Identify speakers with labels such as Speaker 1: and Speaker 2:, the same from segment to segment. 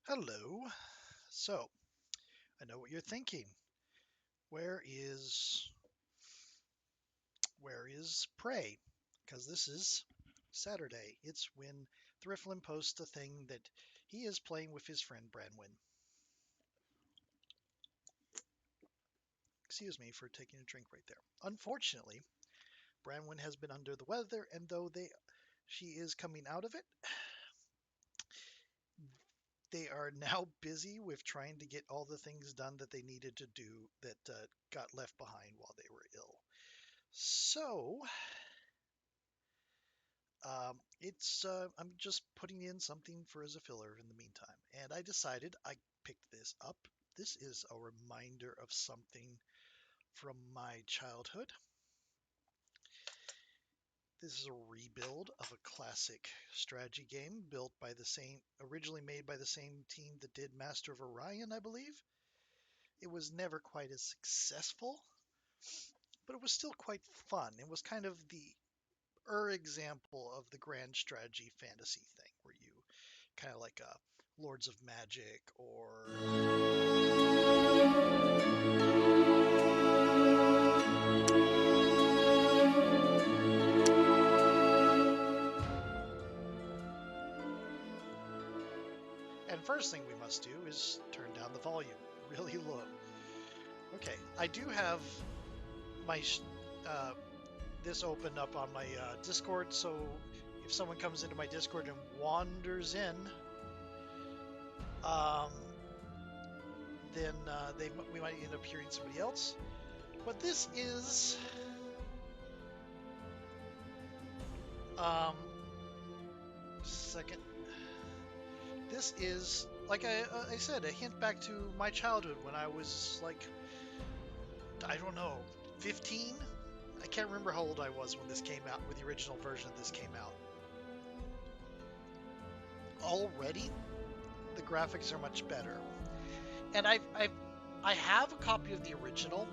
Speaker 1: Hello. So, I know what you're thinking. Where is where is Prey? Because this is Saturday. It's when Thriflin posts a thing that he is playing with his friend Branwyn. Excuse me for taking a drink right there. Unfortunately, Branwyn has been under the weather, and though she is coming out of it, they are now busy with trying to get all the things done that they needed to do that got left behind while they were ill. So, I'm just putting in something for as a filler in the meantime. And I decided I picked this up. This is a reminder of something from my childhood. This is a rebuild of a classic strategy game originally made by the same team that did Master of Orion, I believe. It was never quite as successful, but it was still quite fun. It was kind of the example of the grand strategy fantasy thing where you kind of like Lords of Magic or and first thing we must do is turn down the volume really low. Okay, I do have my this opened up on my Discord, so if someone comes into my Discord and wanders in, um, then we might end up hearing somebody else. But this is um, second. This is like I said, a hint back to my childhood when I was like, I don't know, 15. I can't remember how old I was when this came out, when the original version of this came out. Already, the graphics are much better, and I have a copy of the original,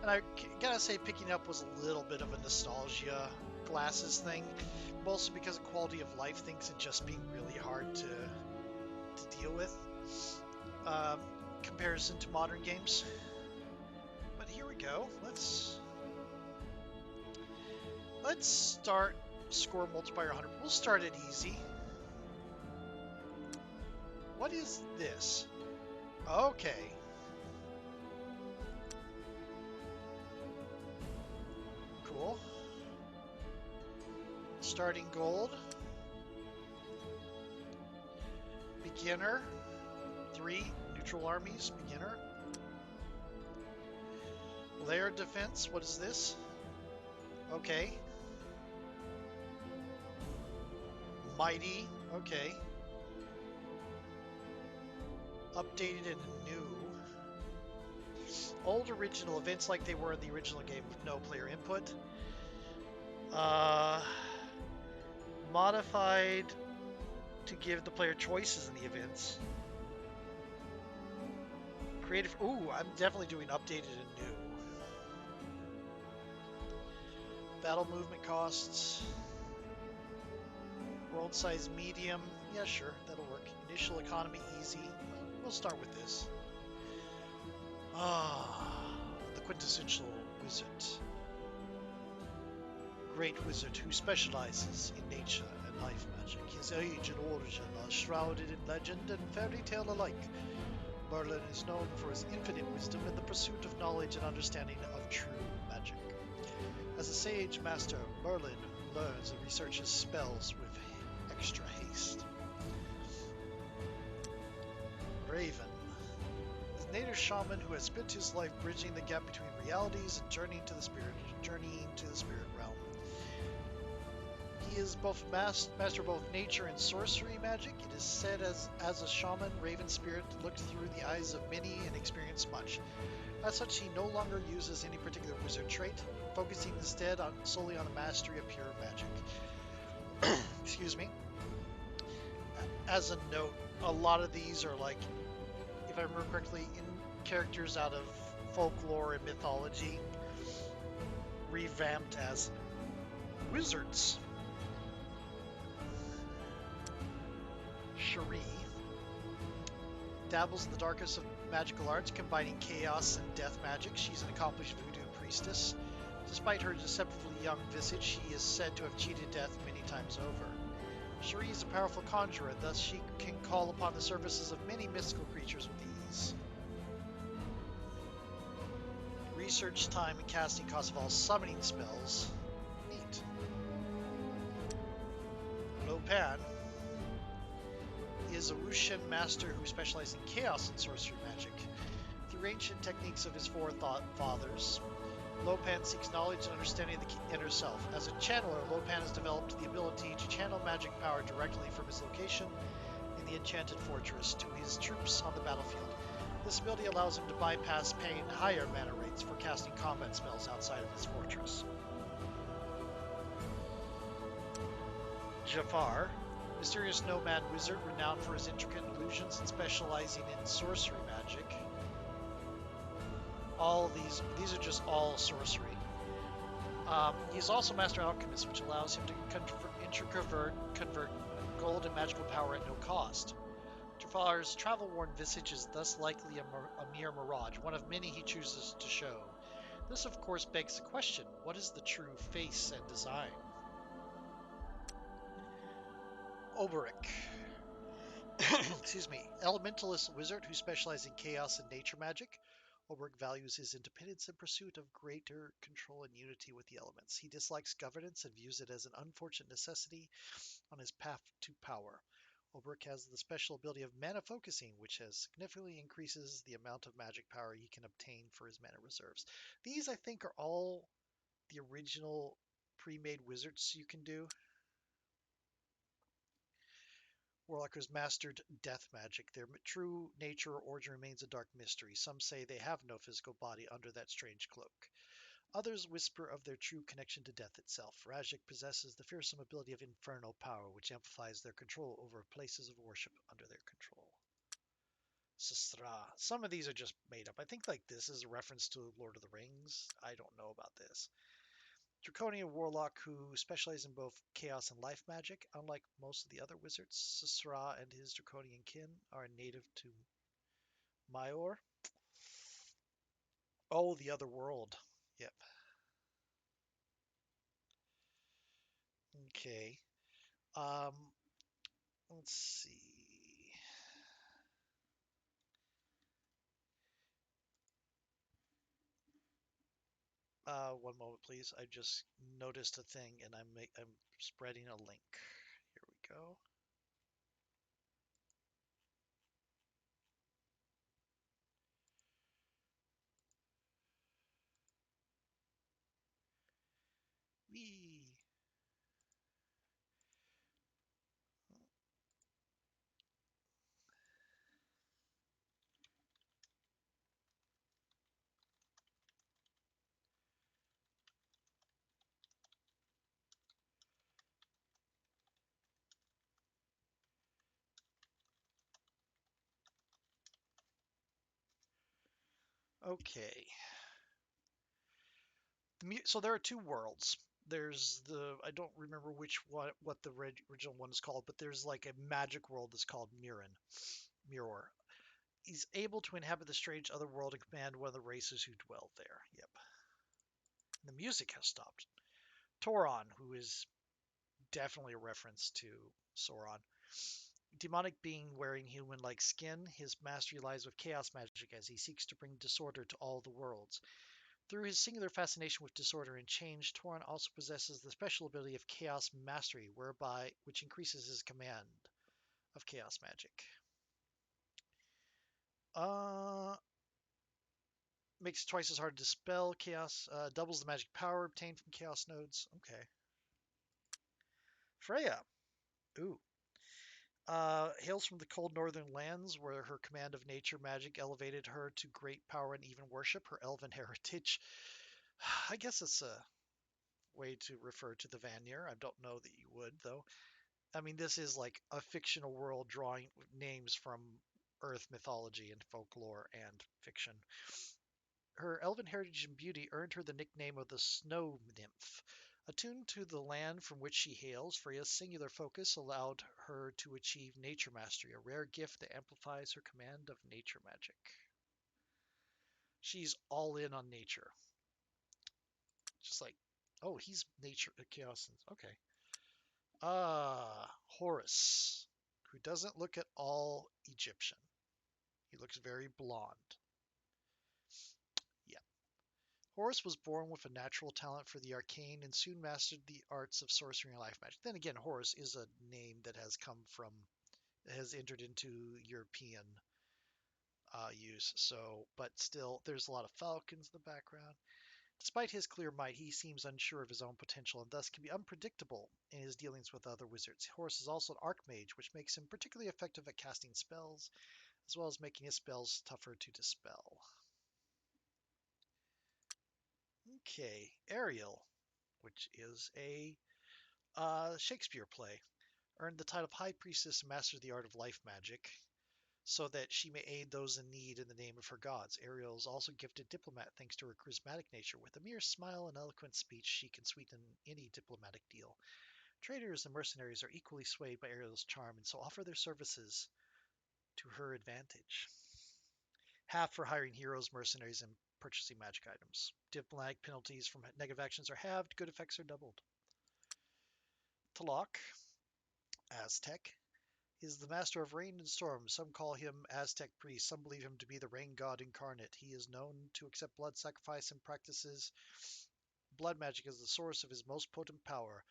Speaker 1: and I gotta say, picking up was a little bit of a nostalgia glasses thing, mostly because of quality of life things and just being really hard to deal with, um, comparison to modern games. But here we go. Let's start score multiplier 100. We'll start it easy. What is this? Okay. Cool. Starting gold. Beginner. 3 neutral armies. Beginner. Layered defense. What is this? Okay. Mighty. Okay. Updated and new. Old original events like they were in the original game with no player input. Modified to give the player choices in the events. Creative. Ooh, I'm definitely doing updated and new. Battle movement costs. World size medium. Yeah, sure, that'll work. Initial economy easy. We'll start with this. The quintessential wizard. Great wizard who specializes in nature and life magic. His age and origin are shrouded in legend and fairy tale alike. Merlin is known for his infinite wisdom in the pursuit of knowledge and understanding of true magic. As a sage master, Merlin learns and researches spells with extra haste. Raven. A native shaman who has spent his life bridging the gap between realities and journeying to the spirit realm. He is both master of both nature and sorcery magic. It is said as a shaman, Raven Spirit looked through the eyes of many and experienced much. As such, he no longer uses any particular wizard trait, focusing instead solely on the mastery of pure magic. Excuse me. As a note, a lot of these are like, if I remember correctly, in characters out of folklore and mythology, revamped as wizards. Cherie. Dabbles in the darkest of magical arts, combining chaos and death magic. She's an accomplished voodoo priestess. Despite her deceptively young visage, she is said to have cheated death many times over. Cherie is a powerful conjurer, thus she can call upon the services of many mystical creatures with ease. Research time and casting cost of all summoning spells. Neat. Lopan is a Wuxian master who specializes in chaos and sorcery magic. Through ancient techniques of his forefathers, Lopan seeks knowledge and understanding of the inner self. As a channeler, Lopan has developed the ability to channel magic power directly from his location in the Enchanted Fortress to his troops on the battlefield. This ability allows him to bypass paying higher mana rates for casting combat spells outside of his fortress. Jafar, mysterious nomad wizard renowned for his intricate illusions and specializing in sorcery magic. All these are just all sorcery. He's also master alchemist, which allows him to convert gold and magical power at no cost. Jafar's travel-worn visage is thus likely a mere mirage, one of many he chooses to show. This, of course, begs the question, what is the true face and design? Oberic. Excuse me. Elementalist wizard who specializes in chaos and nature magic. Oberic values his independence and pursuit of greater control and unity with the elements. He dislikes governance and views it as an unfortunate necessity on his path to power. Oberic has the special ability of mana focusing, which has significantly increases the amount of magic power he can obtain for his mana reserves. These, I think, are all the original pre-made wizards you can do. Warlockers mastered death magic. Their true nature or origin remains a dark mystery. Some say they have no physical body under that strange cloak. Others whisper of their true connection to death itself. Rajik possesses the fearsome ability of infernal power, which amplifies their control over places of worship under their control. Sastra. Some of these are just made up. I think like this is a reference to Lord of the Rings. I don't know about this. Draconian warlock who specializes in both chaos and life magic. Unlike most of the other wizards, Sasra and his draconian kin are native to Mayor. Oh, the other world. Yep. Okay. Um, let's see. One moment, please. I just noticed a thing, and I'm spreading a link. Here we go. Whee! Okay. So there are two worlds. There's I don't remember what the original one is called, but there's like a magic world that's called Mirror. He's able to inhabit the strange other world and command one of the races who dwell there. Yep. And the music has stopped. Toron, who is definitely a reference to Sauron. Demonic being wearing human-like skin, his mastery lies with chaos magic as he seeks to bring disorder to all the worlds. Through his singular fascination with disorder and change, Toron also possesses the special ability of chaos mastery, which increases his command of chaos magic. Makes it twice as hard to dispel chaos. Doubles the magic power obtained from chaos nodes. Okay. Freya. Ooh. Hails from the cold northern lands where her command of nature magic elevated her to great power and even worship. Her elven heritage. I guess it's a way to refer to the Vanir. I don't know that you would, though. I mean, this is like a fictional world drawing names from Earth mythology and folklore and fiction. Her elven heritage and beauty earned her the nickname of the Snow Nymph, Attuned to the land from which she hails, Freya's singular focus allowed her to achieve nature mastery, a rare gift that amplifies her command of nature magic. She's all in on nature. Just like, oh, he's nature, chaos. Okay. Horus, who doesn't look at all Egyptian. He looks very blonde. Yeah. Horus was born with a natural talent for the arcane and soon mastered the arts of sorcery and life magic. Then again, Horus is a name that has entered into European use. So, but still, there's a lot of falcons in the background. Despite his clear might, he seems unsure of his own potential and thus can be unpredictable in his dealings with other wizards. Horus is also an archmage, which makes him particularly effective at casting spells, as well as making his spells tougher to dispel. Okay, Ariel, which is a Shakespeare play, earned the title of High Priestess and mastered the art of life magic, so that she may aid those in need in the name of her gods. Ariel is also gifted diplomat thanks to her charismatic nature. With a mere smile and eloquent speech, she can sweeten any diplomatic deal. Traders and mercenaries are equally swayed by Ariel's charm and so offer their services to her advantage. Half for hiring heroes, mercenaries, and purchasing magic items. Diplomatic penalties from negative actions are halved, good effects are doubled. Talak, Aztec, is the master of rain and storm. Some call him Aztec priest. Some believe him to be the rain god incarnate. He is known to accept blood sacrifice and practices blood magic as the source of his most potent power.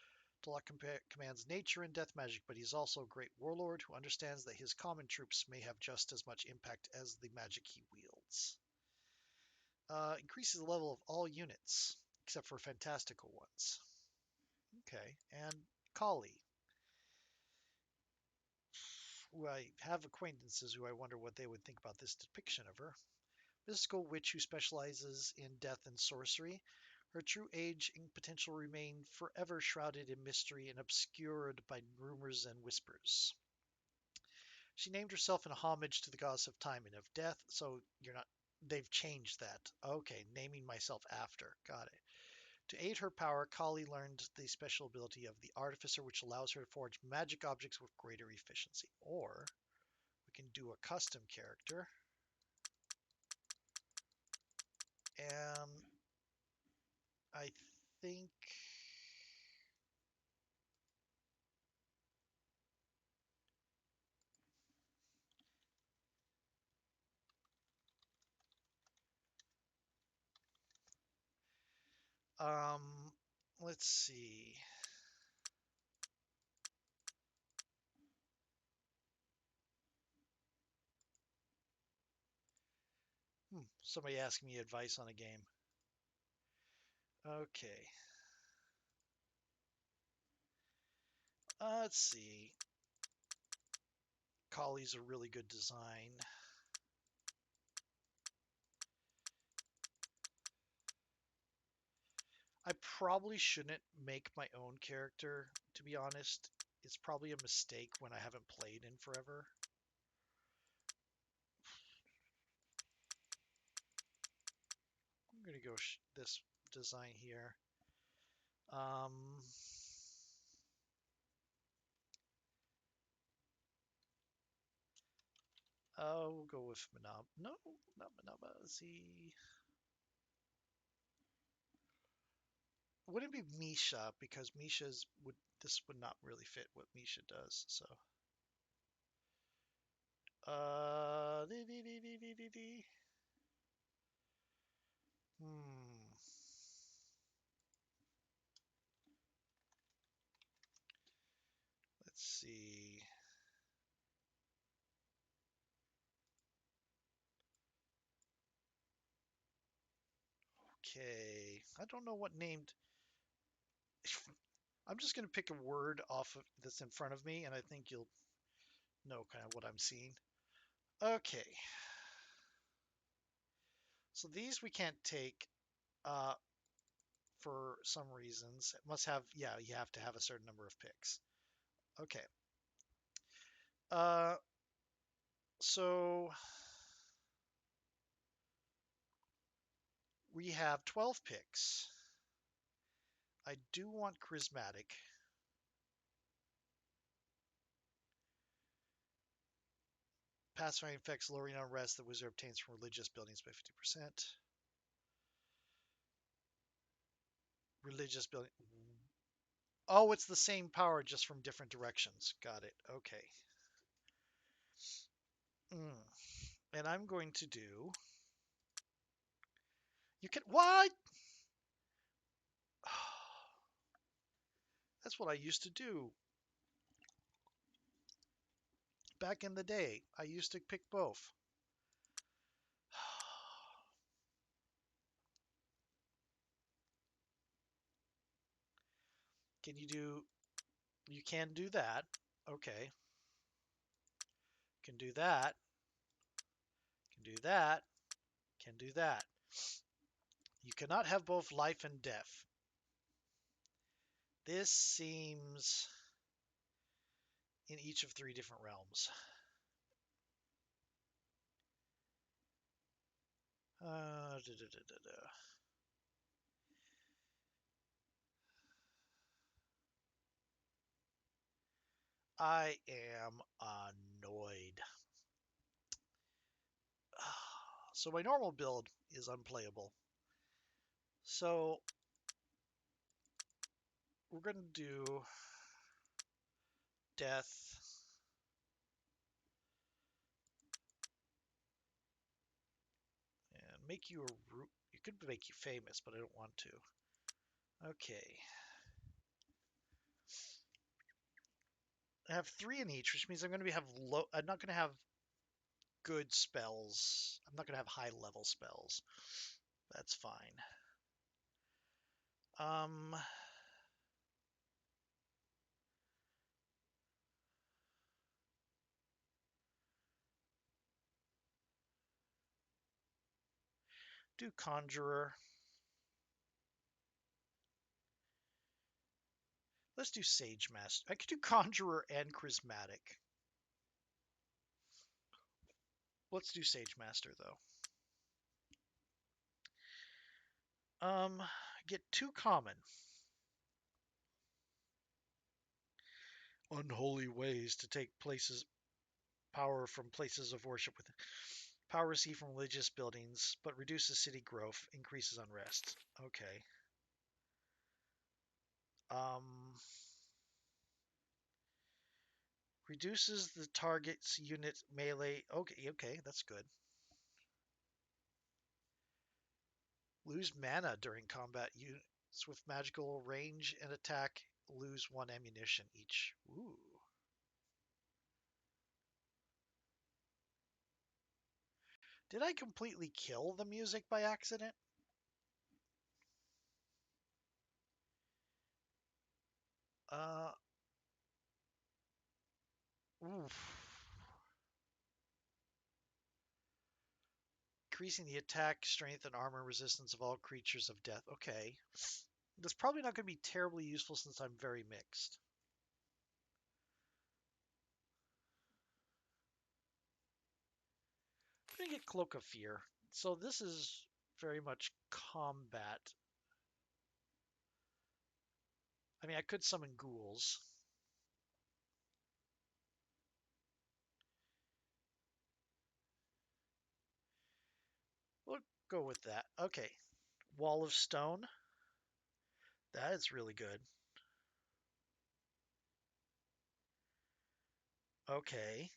Speaker 1: Talak commands nature and death magic, but he is also a great warlord who understands that his common troops may have just as much impact as the magic he wields. Increases the level of all units, except for fantastical ones. Okay, and Kali, who I have acquaintances who I wonder what they would think about this depiction of her. Mystical witch who specializes in death and sorcery. Her true age and potential remain forever shrouded in mystery and obscured by rumors and whispers. She named herself in homage to the goddess of time and of death, so you're not. They've changed that. Okay, naming myself after. Got it. To aid her power, Kali learned the special ability of the Artificer, which allows her to forge magic objects with greater efficiency. Or we can do a custom character. And I think um let's see. Somebody asked me advice on a game. Okay. Let's see. Kali's a really good design. I probably shouldn't make my own character, to be honest. It's probably a mistake when I haven't played in forever. I'm going to go this design here. Um, we'll go with Manaba. No, not Manaba. Z. Wouldn't it be Misha because Misha's would this would not really fit what Misha does. So, dee, dee, dee, dee, dee, dee, dee. Hmm. Let's see. Okay. I don't know what named. I'm just gonna pick a word off of that's in front of me, and I think you'll know kind of what I'm seeing. Okay. So these we can't take uh, for some reasons. It must have, yeah, you have to have a certain number of picks. Okay. Uh, so we have 12 picks. I do want charismatic. Pacifying effects lowering unrest the wizard obtains from religious buildings by 50%. Religious building. Oh, it's the same power, just from different directions. Got it. Okay. And I'm going to do. You can. What? That's what I used to do back in the day. I used to pick both. Can you do. You can do that. Okay. Can do that. Can do that. Can do that. You cannot have both life and death. This seems in each of 3 different realms. Da, da, da. I am annoyed. So my normal build is unplayable. So we're going to do death. And make you a root. You could make you famous, but I don't want to. Okay. I have 3 in each, which means I'm going to have low. I'm not going to have good spells. I'm not going to have high level spells. That's fine. Um. Do conjurer. Let's do sage master. I could do conjurer and charismatic. Let's do sage master though. Get 2 common. Unholy ways to take places power from places of worship with power received from religious buildings, but reduces city growth, increases unrest. Okay. Um, reduces the target's unit melee. Okay, that's good. Lose mana during combat. Units with magical range and attack lose 1 ammunition each. Ooh. Did I completely kill the music by accident? Uh, oof. Increasing the attack, strength, and armor resistance of all creatures of death. Okay. That's probably not going to be terribly useful since I'm very mixed. I'm going to get Cloak of Fear. So this is very much combat. I mean, I could summon ghouls. We'll go with that. Okay. Wall of Stone. That is really good. Okay.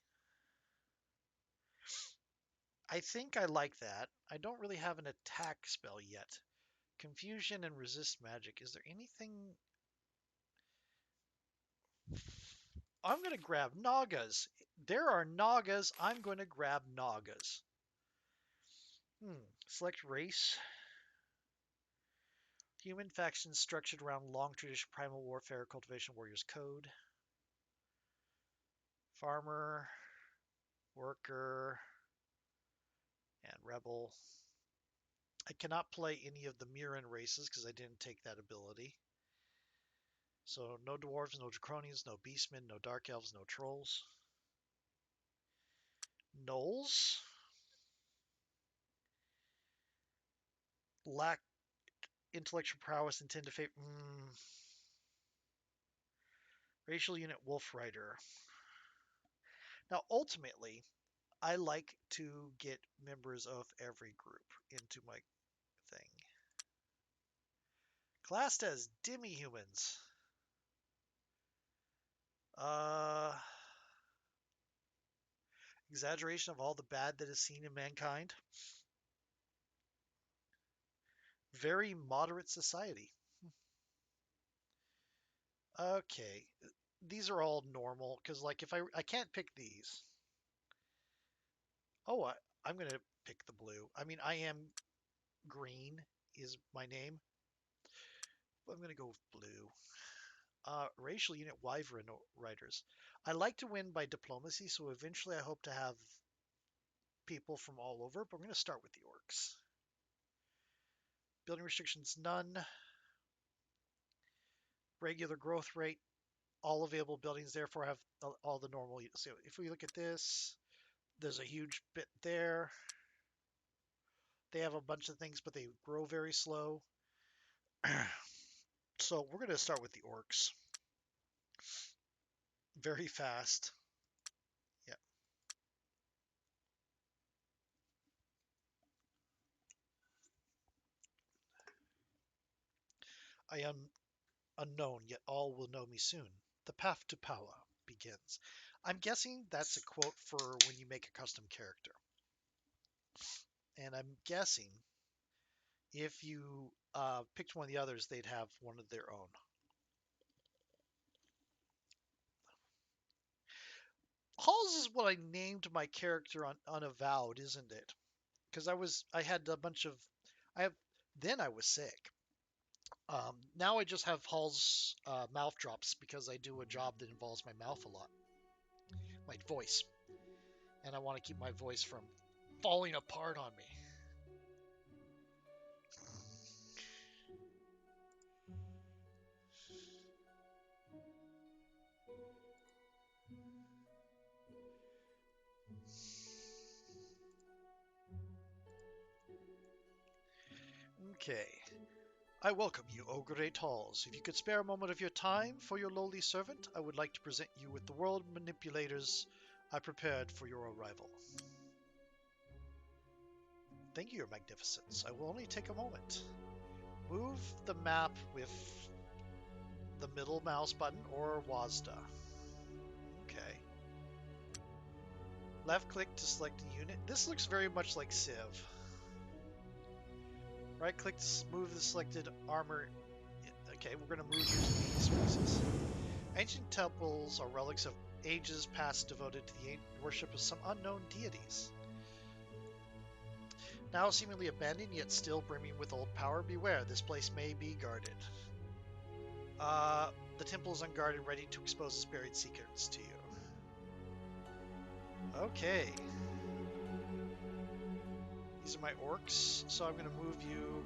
Speaker 1: I think I like that. I don't really have an attack spell yet. Confusion and resist magic. Is there anything? I'm going to grab Nagas. There are Nagas. I'm going to grab Nagas. Select race. Human faction structured around long tradition primal warfare, cultivation warriors code. Farmer, worker, and rebel. I cannot play any of the Mirren races because I didn't take that ability. So no dwarves, no draconians, no beastmen, no dark elves, no trolls. Gnolls. Lack intellectual prowess intend to favor. Racial unit Wolf Rider. Now, ultimately, I like to get members of every group into my thing. Classed as demi-humans. Exaggeration of all the bad that is seen in mankind. Very moderate society. Okay, these are all normal because like if I can't pick these. Oh, I'm gonna pick the blue. I mean, I am green is my name. But I'm gonna go with blue. Racial unit Wyvern Riders. I like to win by diplomacy, so eventually I hope to have people from all over, but I'm going to start with the orcs. Building restrictions, none. Regular growth rate, all available buildings therefore have all the normal. So if we look at this, there's a huge bit there. They have a bunch of things, but they grow very slow. So we're going to start with the orcs. Very fast. Yeah. I am unknown, yet all will know me soon. The path to power begins. I'm guessing that's a quote for when you make a custom character. And I'm guessing if you picked one of the others, they'd have one of their own. Halls is what I named my character on Unavowed, isn't it? Because I had a bunch of, I have, then I was sick. Now I just have Hall's mouth drops because I do a job that involves my mouth a lot, my voice, and I want to keep my voice from falling apart on me. Okay. I welcome you, O great halls. If you could spare a moment of your time for your lowly servant, I would like to present you with the world manipulators I prepared for your arrival. Thank you, Your Magnificence. I will only take a moment. Move the map with the middle mouse button or WASD. Okay. Left click to select a unit. This looks very much like Civ. Right click to move the selected armor. Okay, we're going to move you to these places. Ancient temples are relics of ages past devoted to the worship of some unknown deities. Now seemingly abandoned, yet still brimming with old power, beware, this place may be guarded. The temple is unguarded, ready to expose its buried secrets to you. Okay. These are my orcs, so I'm going to move you.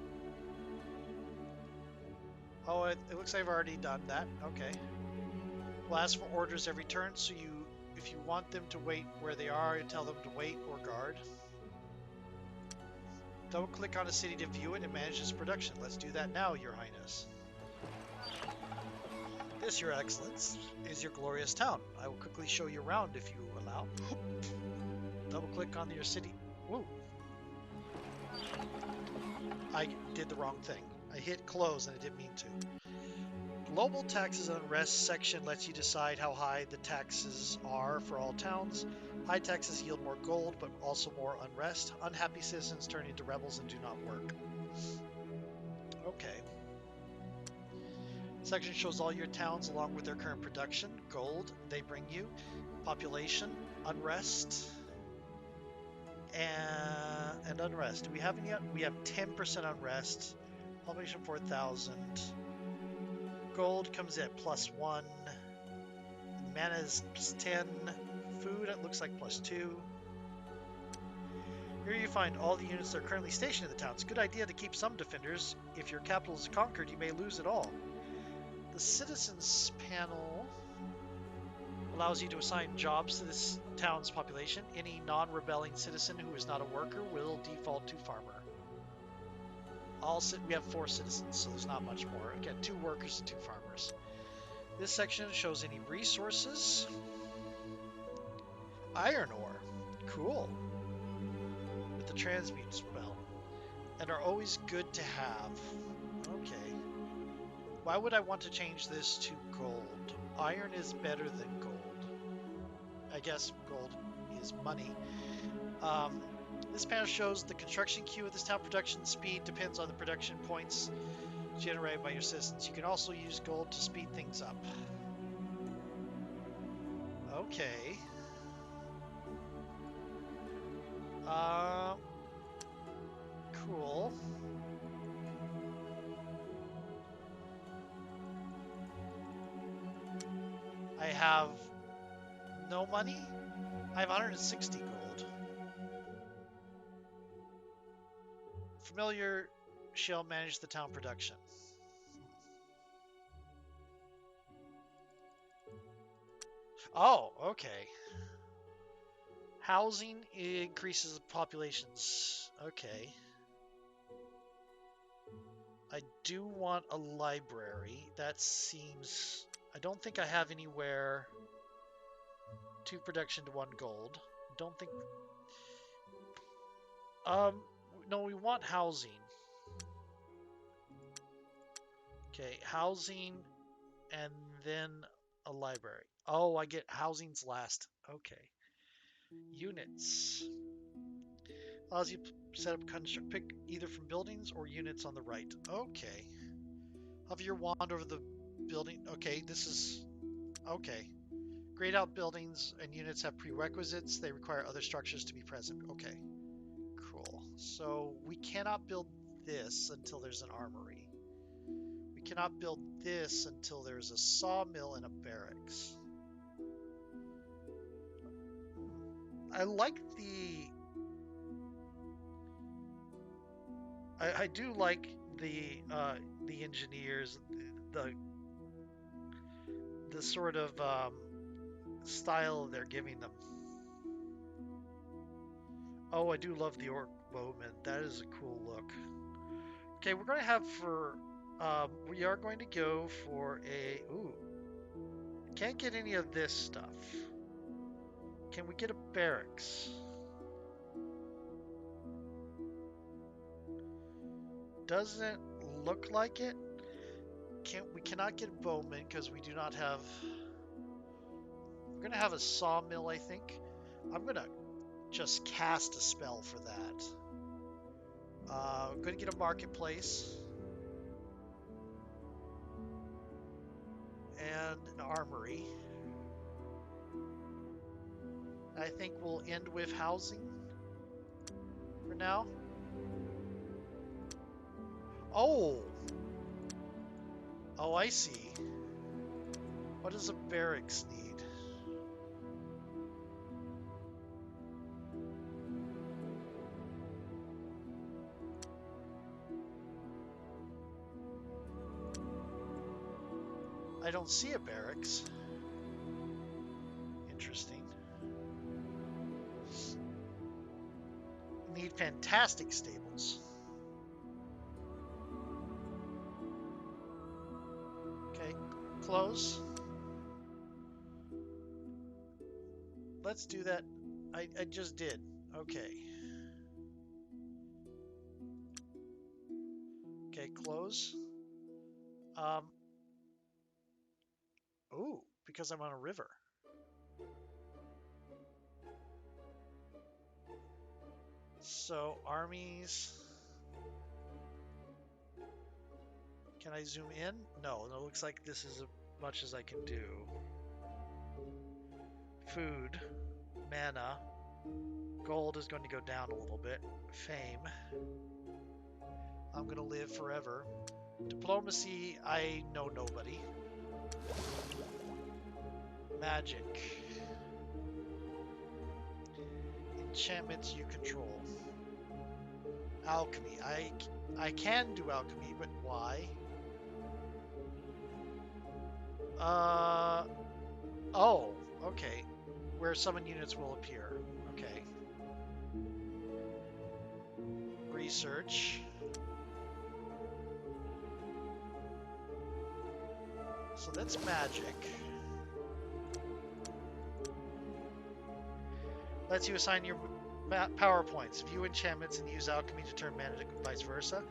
Speaker 1: Oh, it looks like I've already done that. Okay. We'll ask for orders every turn, so if you want them to wait where they are, you tell them to wait or guard. Double click on a city to view it and manage its production. Let's do that now, Your Highness. This, Your Excellence, is your glorious town. I will quickly show you around if you allow. Double click on your city. Whoa. I did the wrong thing. I hit close and I didn't mean to. Global taxes and unrest section lets you decide how high the taxes are for all towns. High taxes yield more gold, but also more unrest. Unhappy citizens turn into rebels and do not work. Okay. Section shows all your towns along with their current production. Gold, they bring you. Population, unrest, and unrest. Do we have any yet? We have 10% unrest. Population 4,000. Gold comes at +1. Mana is +10. Food, it looks like +2. Here you find all the units that are currently stationed in the town. It's a good idea to keep some defenders. If your capital is conquered, you may lose it all. The citizens panel allows you to assign jobs to this town's population. Any non-rebelling citizen who is not a worker will default to farmer. We have 4 citizens, so there's not much more. Again, 2 workers and 2 farmers. This section shows any resources. Iron ore. Cool. With the transmute spell. And are always good to have. Okay. Why would I want to change this to gold? Iron is better than gold. I guess gold is money. This panel shows the construction queue of this town. Production speed depends on the production points generated by your citizens. You can also use gold to speed things up. Okay. Cool. I have no money. I have 160 gold. Familiar shall manage the town production. Oh, okay. Housing increases populations. Okay. I do want a library. That seems... I don't think I have anywhere... 2 production to 1 gold. Don't think... No, we want housing. Okay, housing and then a library. Oh, I get housing's last. Okay. Units. Allows you to set up construct. Pick either from buildings or units on the right. Okay. Hover your wand over the building. Okay, this is... Okay. Grayed out buildings and units have prerequisites. They require other structures to be present. Okay. Cool. So we cannot build this until there's an armory. We cannot build this until there's a sawmill and a barracks. I like the... I do like the engineers, the sort of style they're giving them. Oh, I do love the orc bowman. That is a cool look. Okay, we're going to have for... we are going to go for a... Ooh. Can't get any of this stuff. Can we get a barracks? Doesn't look like it. We cannot get bowman because we do not have... We're going to have a sawmill, I think. I'm going to just cast a spell for that. I'm going to get a marketplace. And an armory. I think we'll end with housing for now. Oh! Oh, I see. What does a barracks need? I don't see a barracks. Interesting. Need fantastic stables. Okay, close. Let's do that. I just did. Okay. Okay, close. Ooh, because I'm on a river. So, armies. Can I zoom in? No, it looks like this is as much as I can do. Food, mana, gold is going to go down a little bit. Fame. I'm going to live forever. Diplomacy, I know nobody. Magic. Enchantments you control. Alchemy. I can do alchemy, but why? Oh, okay. Where summon units will appear. Okay. Research. So that's magic. Lets you assign your power points, view enchantments, and use alchemy to turn mana to vice versa.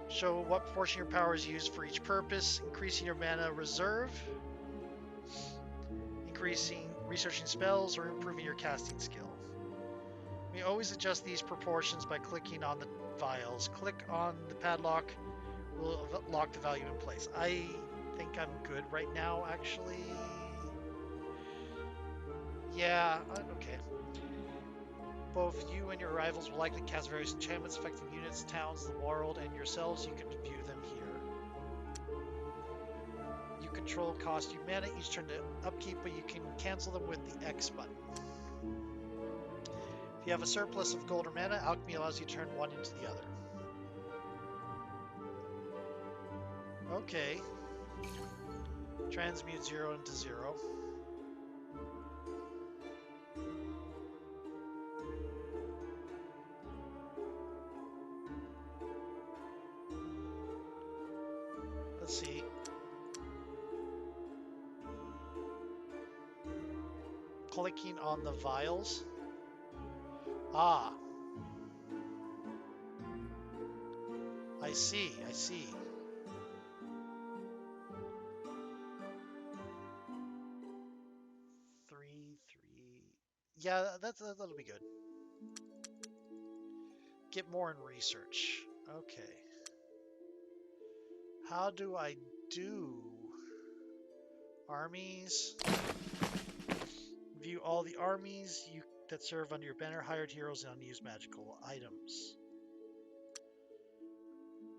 Speaker 1: Show what proportion of your power is used for each purpose, increasing your mana reserve, increasing researching spells, or improving your casting skill. We always adjust these proportions by clicking on the vials. Click on the padlock will lock the value in place. I think I'm good right now, actually. Yeah, okay. Both you and your rivals will likely cast various enchantments affecting units, towns, the world, and yourselves. You can view them here. You control cost you mana each turn to upkeep, but you can cancel them with the X button. If you have a surplus of gold or mana, alchemy allows you to turn one into the other. Okay. Transmute 0 into 0. Let's see. Clicking on the vials. Ah, I see, I see. Three. Yeah, that'll be good. Get more in research. Okay. How do I do armies? View all the armies that serve under your banner, hired heroes, and unused magical items.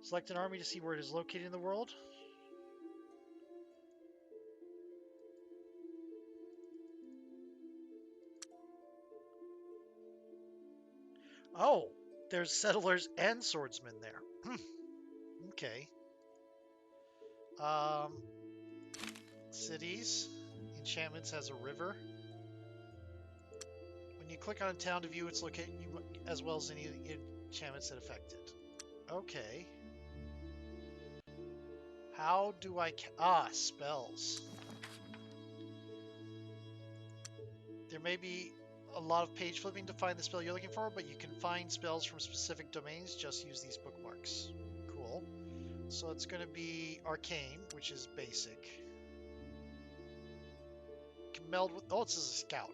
Speaker 1: Select an army to see where it is located in the world. Oh, there's settlers and swordsmen there. Okay. Um, cities. Enchantments has a river. When you click on a town to view its location, as well as any enchantments that affect it. Okay. How do I... spells. There may be a lot of page flipping to find the spell you're looking for, but you can find spells from specific domains. Just use these bookmarks. Cool. So it's going to be Arcane, which is basic. Can meld with... Oh, it's as a scout.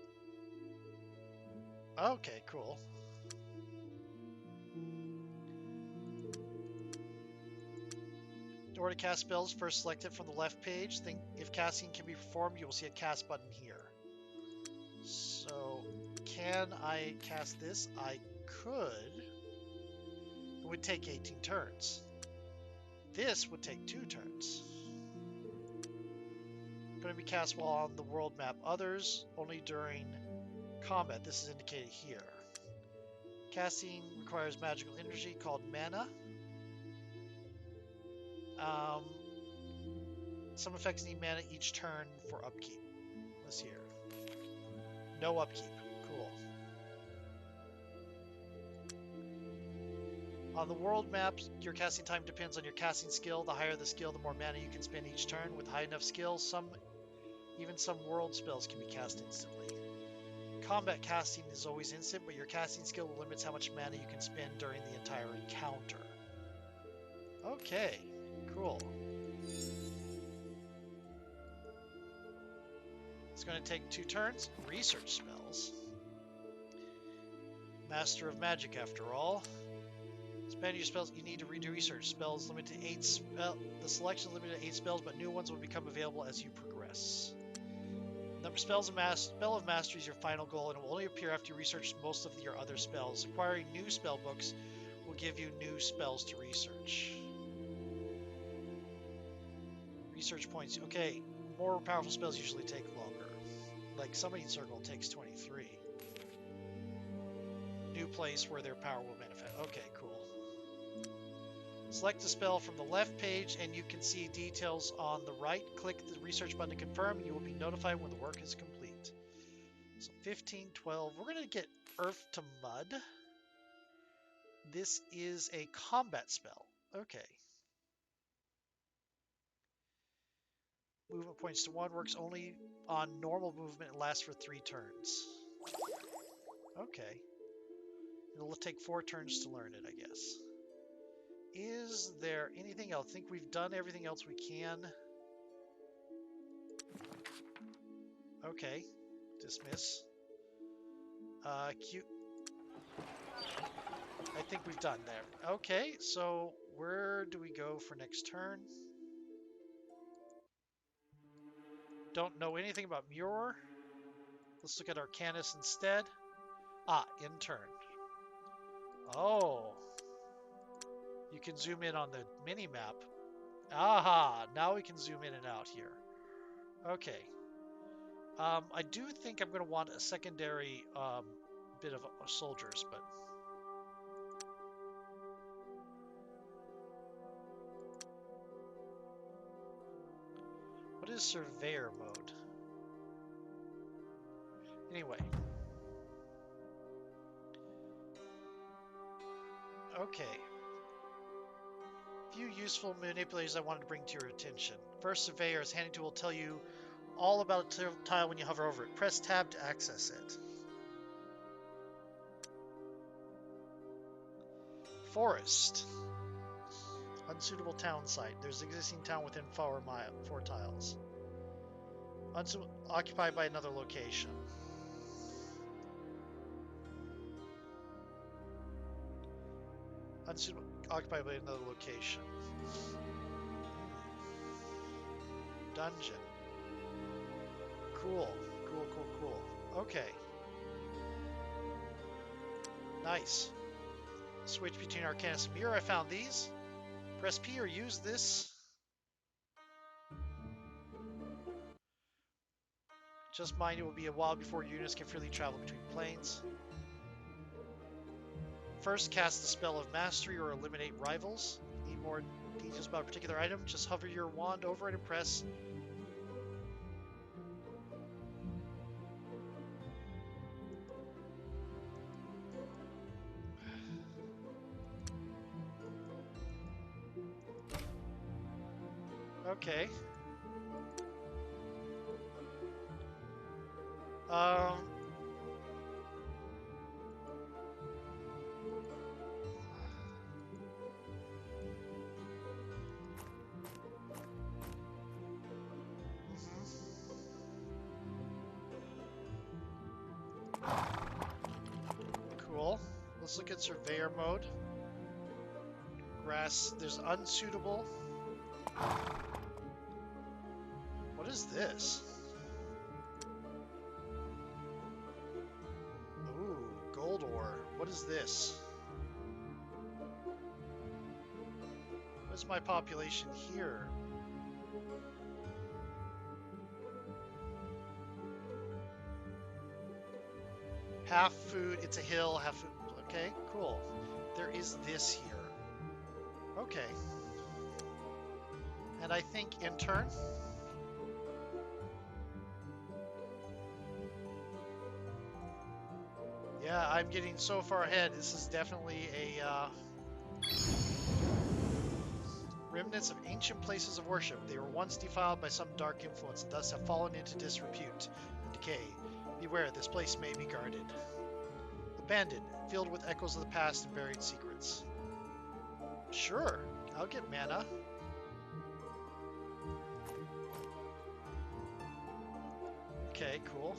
Speaker 1: Okay, cool. In order to cast spells, first select it from the left page. Then, if casting can be performed, you will see a cast button here. So, can I cast this? I could. It would take 18 turns. This would take 2 turns. Going to be cast while on the world map. Others only during combat. This is indicated here. Casting requires magical energy called mana. Some effects need mana each turn for upkeep. Let's see here. No upkeep. Cool. On the world map, your casting time depends on your casting skill. The higher the skill, the more mana you can spend each turn. With high enough skill, even some world spells can be cast instantly. Combat casting is always instant, but your casting skill limits how much mana you can spend during the entire encounter. Okay, cool. It's going to take 2 turns. Research spells. Master of Magic, after all. Spend your spells. You need to redo research. Spells limited to 8 spells. The selection is limited to 8 spells, but new ones will become available as you progress. Number of spells of Spell of Mastery is your final goal, and it will only appear after you research most of your other spells. Acquiring new spell books will give you new spells to research. Research points. Okay, more powerful spells usually take longer. Like Summoning Circle takes 23. New place where their power will manifest. Okay, cool. Select a spell from the left page and you can see details on the right. Click the research button to confirm. You will be notified when the work is complete. So 15, 12. We're going to get Earth to Mud. This is a combat spell. Okay. Movement points to 1, works only on normal movement and lasts for 3 turns. Okay. It'll take 4 turns to learn it, I guess. Is there anything else? I think we've done everything else we can. Okay. Dismiss. Cute. I think we've done there. Okay, so where do we go for next turn? Don't know anything about Muir. Let's look at Arcanus instead. Ah, in turn. Oh. You can zoom in on the mini-map. Aha! Now we can zoom in and out here. Okay. I do think I'm going to want a secondary bit of soldiers, but... What is Surveyor mode? Anyway. Okay. Few useful manipulators I wanted to bring to your attention. First, Surveyor's handy tool will tell you all about a tile when you hover over it. Press tab to access it. Forest. Unsuitable town site. There's an existing town within 4 tiles. Occupied by another location. Unsuitable. Occupied by another location. Dungeon. Cool. Cool, cool, cool. Okay. Nice. Switch between Arcanus and Mirror. I found these. Press P or use this. Just mind it will be a while before units can freely travel between planes. First, cast the spell of mastery or eliminate rivals. Need more details about a particular item? Just hover your wand over it and press. Okay. Cool. Let's look at Surveyor mode. Grass. There's unsuitable. What is this? Ooh, gold ore. What is this? What's my population here? Half food, it's a hill, half food. Okay, cool. There is this here. Okay. And I think in turn. Yeah, I'm getting so far ahead. This is definitely a remnants of ancient places of worship. They were once defiled by some dark influence and thus have fallen into disrepute and decay. Beware, this place may be guarded. Abandoned, filled with echoes of the past and buried secrets. Sure, I'll get mana. Okay, cool.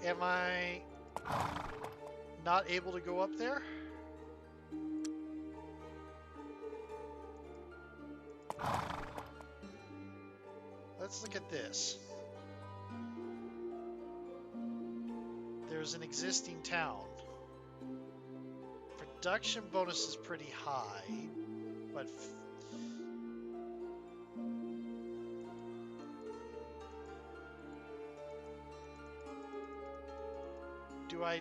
Speaker 1: Am I not able to go up there? Let's look at this. There's an existing town. Production bonus is pretty high, but do I...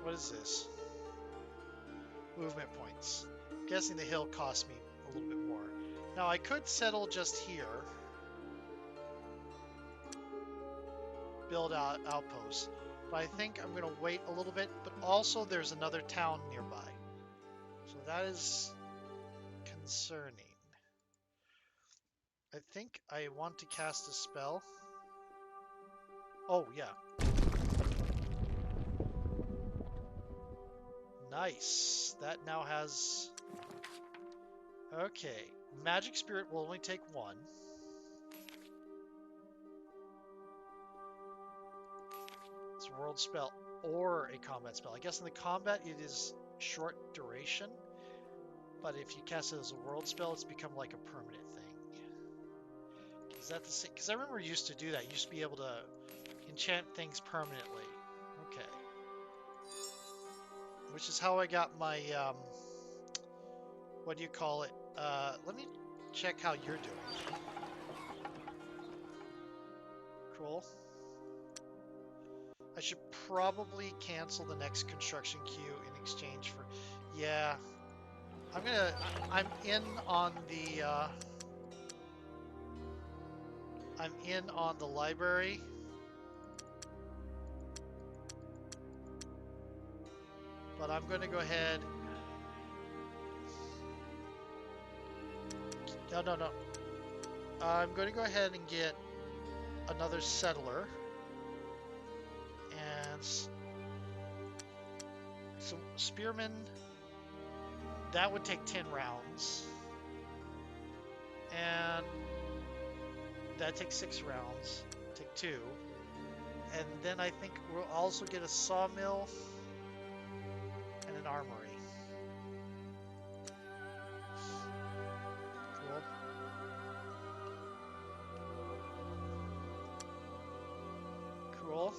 Speaker 1: What is this? Movement points. I'm guessing the hill cost me a little bit more. Now I could settle just here. Build out outposts. But I think I'm going to wait a little bit. But also there's another town nearby. So that is concerning. I think I want to cast a spell. Oh, yeah. Nice. That now has... Okay. Magic Spirit will only take one. It's a world spell or a combat spell. I guess in the combat it is short duration, but if you cast it as a world spell, it's become like a permanent thing. Is that the same? Because I remember you used to do that. You used to be able to enchant things permanently. Okay. Which is how I got my, what do you call it? Let me check how you're doing. Cool. I should probably cancel the next construction queue in exchange for... Yeah. I'm in on the, I'm in on the library. But I'm going to go ahead... No. I'm going to go ahead and get another settler. And some spearmen. That would take 10 rounds. And that takes 6 rounds. Take 2. And then I think we'll also get a sawmill and an armory. Cool. Cool.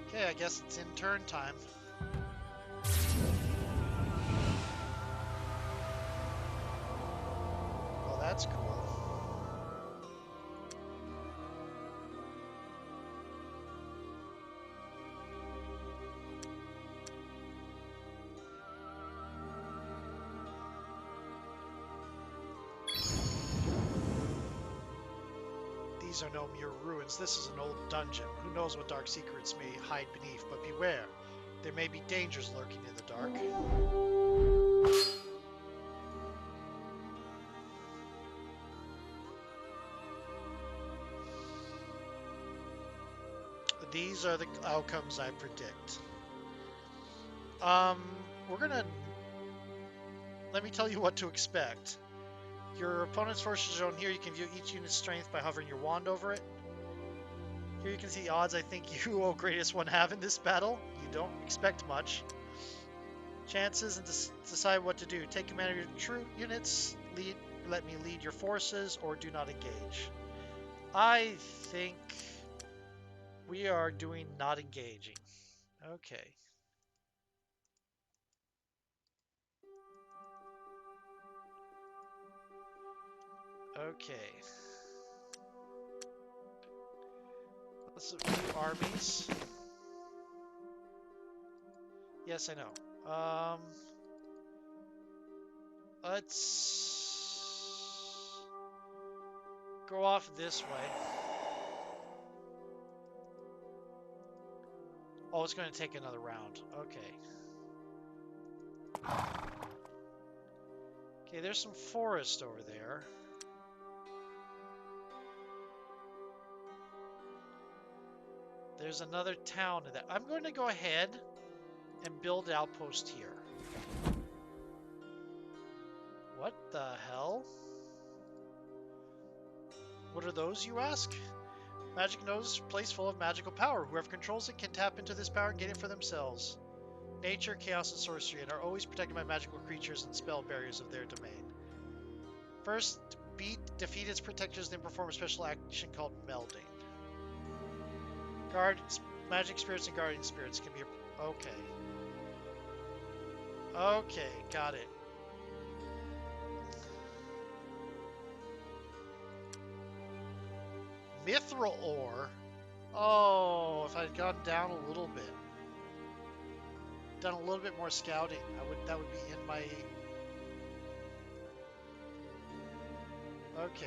Speaker 1: Okay, I guess it's in turn time. Well, that's cool. These are no mere ruins. This is an old dungeon. Who knows what dark secrets may hide beneath, but beware. There may be dangers lurking in the dark. These are the outcomes I predict. We're gonna... Let me tell you what to expect. Your opponent's forces shown here. You can view each unit's strength by hovering your wand over it. Here you can see the odds I think you, O greatest one, have in this battle. You don't expect much. Chances and decide what to do. Take command of your troop units. Let me lead your forces, or do not engage. I think we are doing not engaging. Okay. Okay. Let's review armies. Yes, I know. Let's go off this way. Oh, it's going to take another round. Okay. Okay, there's some forest over there. There's another town in that. I'm going to go ahead and build an outpost here. What the hell? What are those, you ask? Magic knows a place full of magical power. Whoever controls it can tap into this power and gain it for themselves. Nature, chaos, and sorcery, and are always protected by magical creatures and spell barriers of their domain. First, defeat its protectors, then perform a special action called melding. Magic spirits and guardian spirits can be... Okay. Okay, got it. Mithril ore? Oh, if I'd gone down a little bit. Done a little bit more scouting, that would be in my... Okay.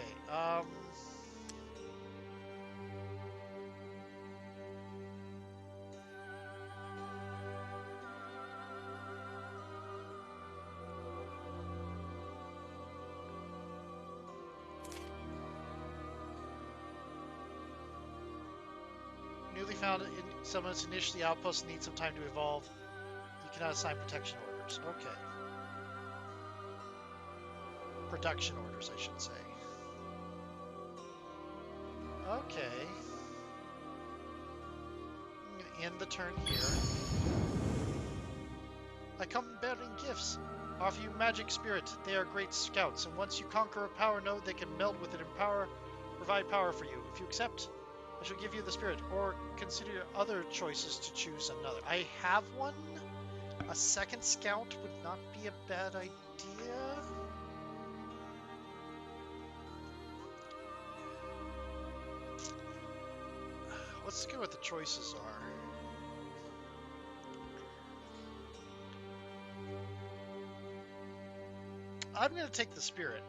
Speaker 1: Newly found summons initially outposts need some time to evolve. You cannot assign protection orders. Okay. Production orders, I should say. Okay. I'm going to end the turn here. I come bearing gifts. Offer you magic spirit. They are great scouts, and once you conquer a power node, they can meld with it and provide power for you. If you accept, I shall give you the spirit, or consider other choices to choose another. I have one. A second scout would not be a bad idea. Let's look at what the choices are. I'm going to take the spirit.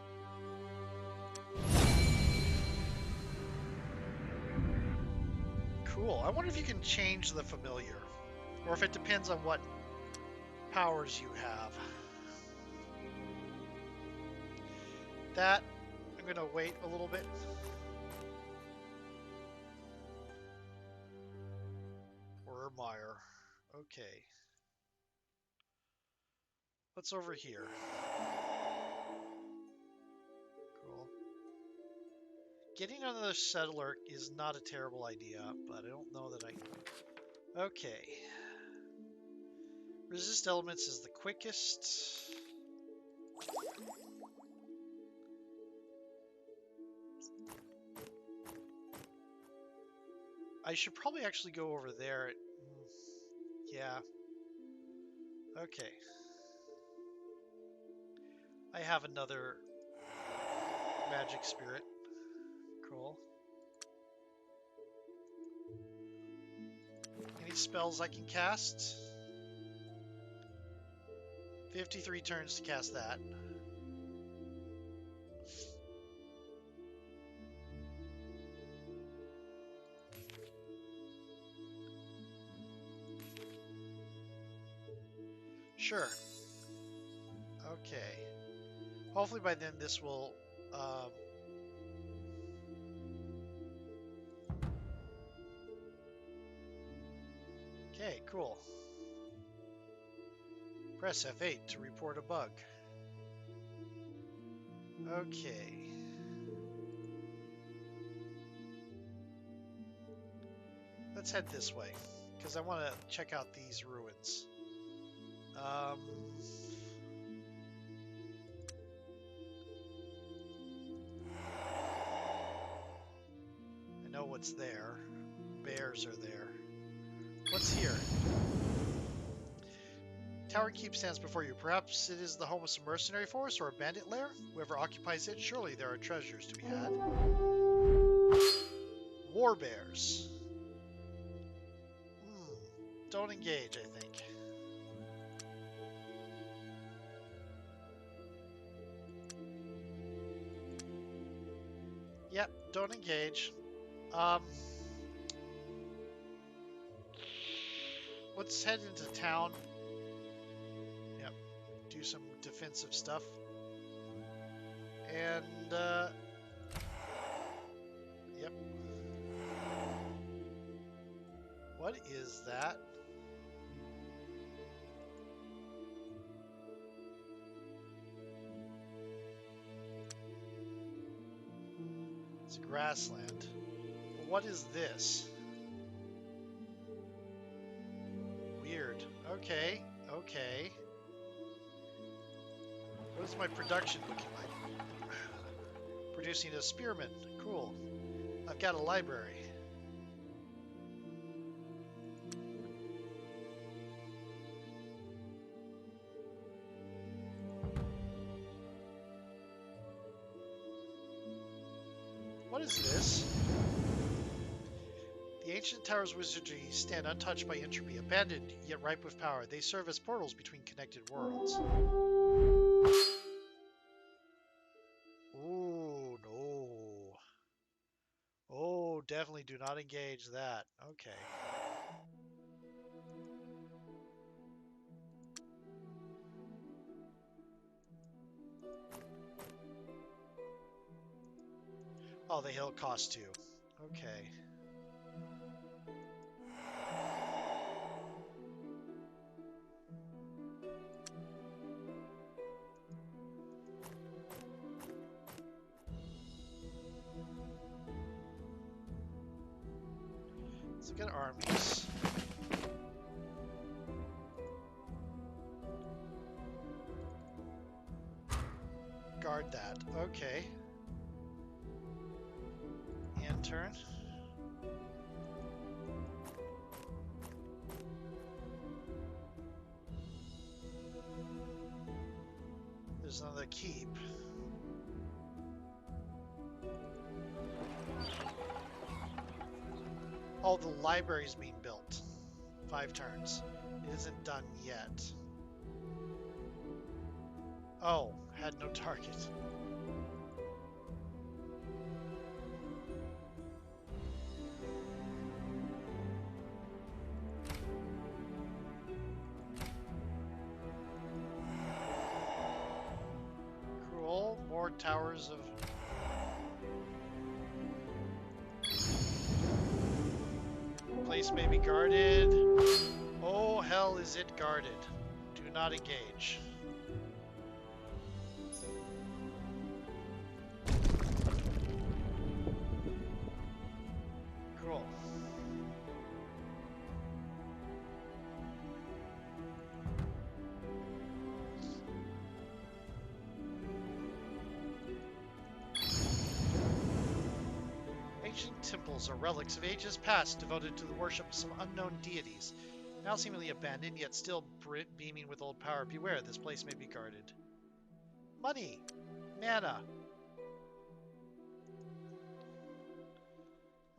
Speaker 1: Cool. I wonder if you can change the familiar, or if it depends on what powers you have. That, I'm going to wait a little bit. Meyer. Okay. What's over here? Cool. Getting another settler is not a terrible idea, but I don't know that I... Okay. Resist elements is the quickest. I should probably actually go over there. Yeah. Okay. I have another magic spirit. Cool. Any spells I can cast? 53 turns to cast that. Sure. Okay. Hopefully by then this will... Okay, cool. Press F8 to report a bug. Okay. Let's head this way, because I want to check out these ruins. I know what's there. Bears are there. What's here? Tower Keep stands before you. Perhaps it is the home of some mercenary force or a bandit lair? Whoever occupies it, surely there are treasures to be had. War bears. Don't engage, I think. Yep, don't engage. Let's head into town. Yep, do some defensive stuff. And, yep. What is that? It's grassland. But what is this? Weird. Okay, okay. What is my production looking like? Producing a spearman. Cool. I've got a library. What is this? The ancient tower's wizardry stand untouched by entropy, abandoned yet ripe with power. They serve as portals between connected worlds. Ooh, no. definitely do not engage that. Okay. Oh, the hill cost 2. Okay. Let's look at armies. Guard that. Okay. End turn. There's another keep. Oh, the library's being built. 5 turns. It isn't done yet. Oh, had no target. Cool. More towers of... Place may be guarded. Oh, hell is it guarded. Do not engage. Cool. Ancient temples are relics of ages past devoted to the worship of some unknown deities. Now seemingly abandoned, yet still beaming with old power. Beware, this place may be guarded. Money! Mana!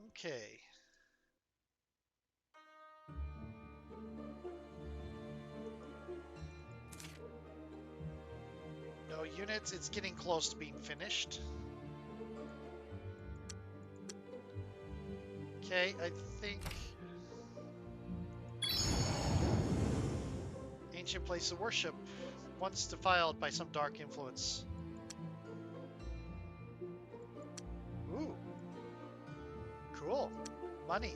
Speaker 1: Okay. No units, it's getting close to being finished. Okay, I think... Ancient place of worship, once defiled by some dark influence. Ooh. Cool. Money.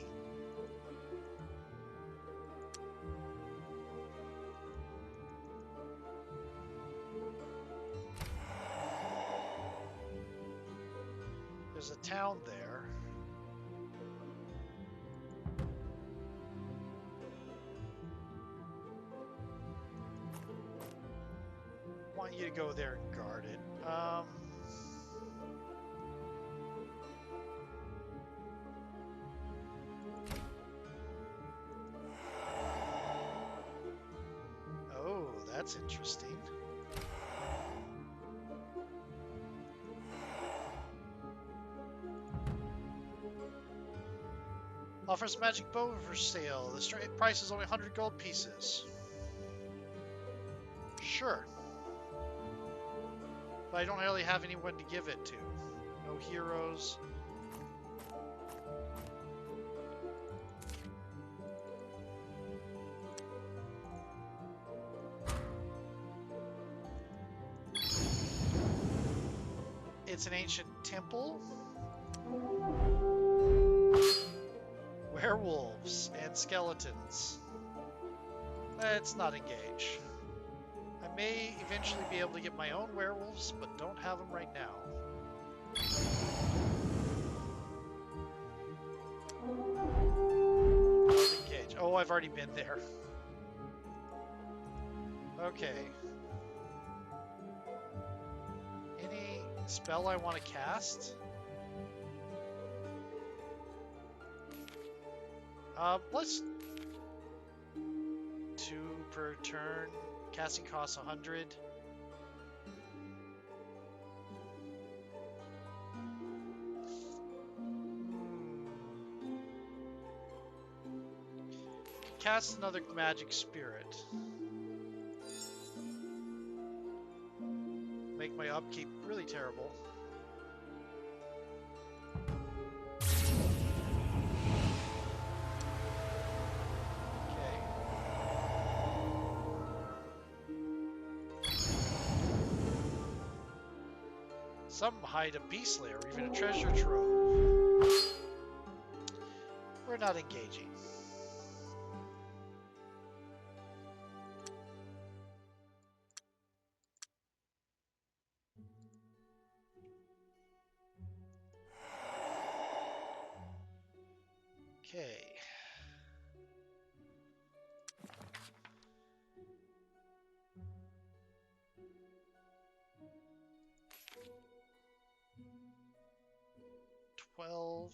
Speaker 1: There's a town there. Want you to go there and guard it. Oh, that's interesting. Offers magic bow for sale. The straight price is only 100 gold pieces. Sure. But I don't really have anyone to give it to. No heroes. It's an ancient temple. Werewolves and skeletons. Let's not engage. I may eventually be able to get my own werewolves, but don't have them right now. Don't engage. Oh, I've already been there. Okay. Any spell I want to cast? Let's... 2 per turn. Casting costs 100. Cast another magic spirit. Make my upkeep really terrible. Some hide a beast lair or even a treasure trove. We're not engaging. Okay. $12.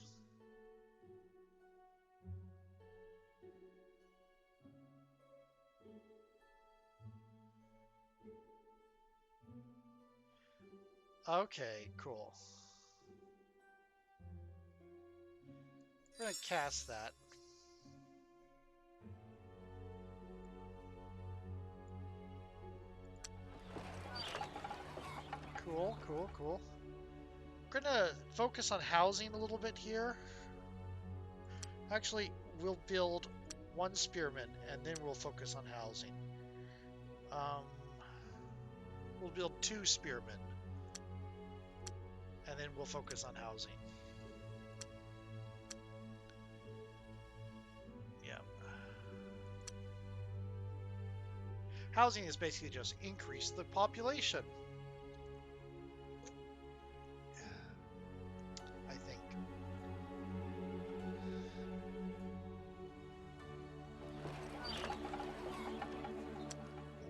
Speaker 1: Okay, cool. We're gonna cast that. Cool, cool, cool. We're gonna focus on housing a little bit here. Actually, we'll build one spearman and then we'll focus on housing. We'll build 2 spearmen and then we'll focus on housing. Yeah. Housing is basically just increase the population, I think.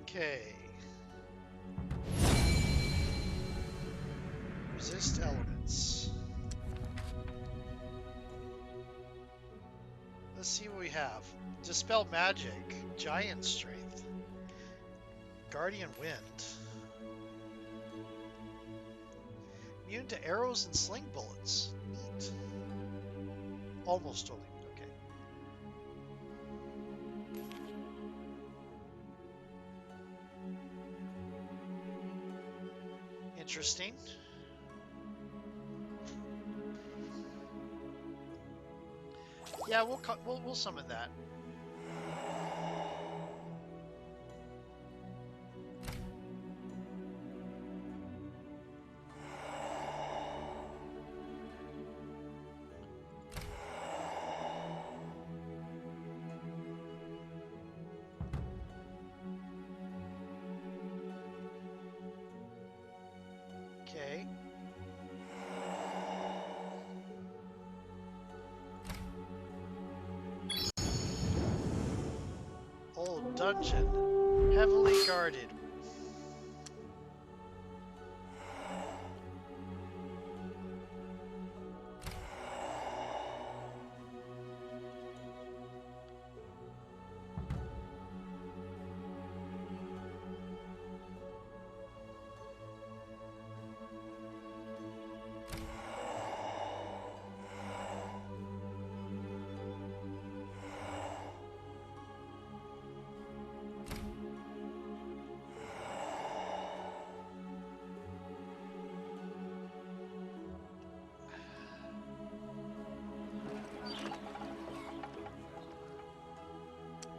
Speaker 1: Okay. Resist elements. Let's see what we have. Dispel magic. Giant strength. Guardian wind. Immune to arrows and sling bullets. Neat. Almost totally. Okay. Interesting. Yeah, we'll summon that. Okay. Old dungeon. Heavily guarded.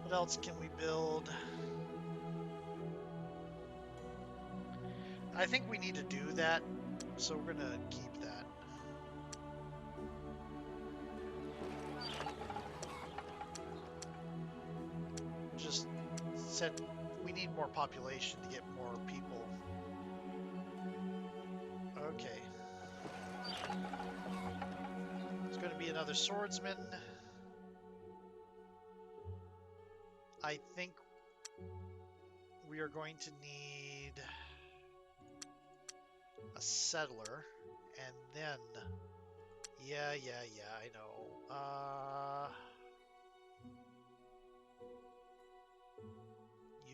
Speaker 1: What else can we build? I think we need to do that, so we're gonna keep that. Just said we need more population to get more people. Okay. It's gonna be another swordsman. I think we are going to need a settler, and then, yeah, I know.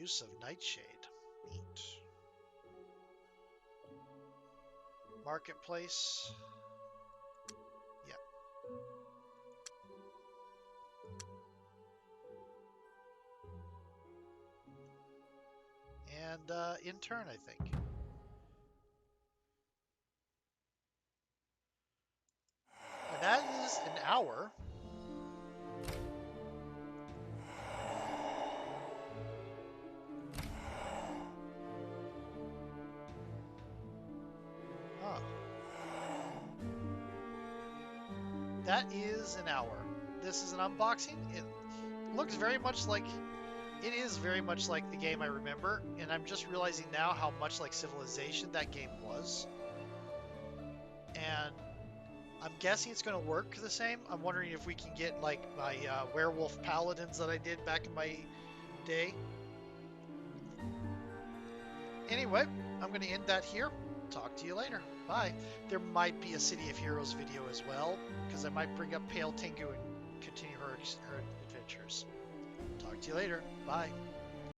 Speaker 1: Use of nightshade, neat. Marketplace, yeah. And intern, I think. And that is an hour. Huh. that is an hour. This is an unboxing. It looks very much like, it is very much like the game I remember, and I'm just realizing now how much like Civilization that game was. And I'm guessing it's going to work the same. I'm wondering if we can get like my werewolf paladins that I did back in my day. Anyway, I'm going to end that here. Talk to you later. Bye. There might be a City of Heroes video as well, because I might bring up Pale Tengu and continue her adventures. Talk to you later. Bye.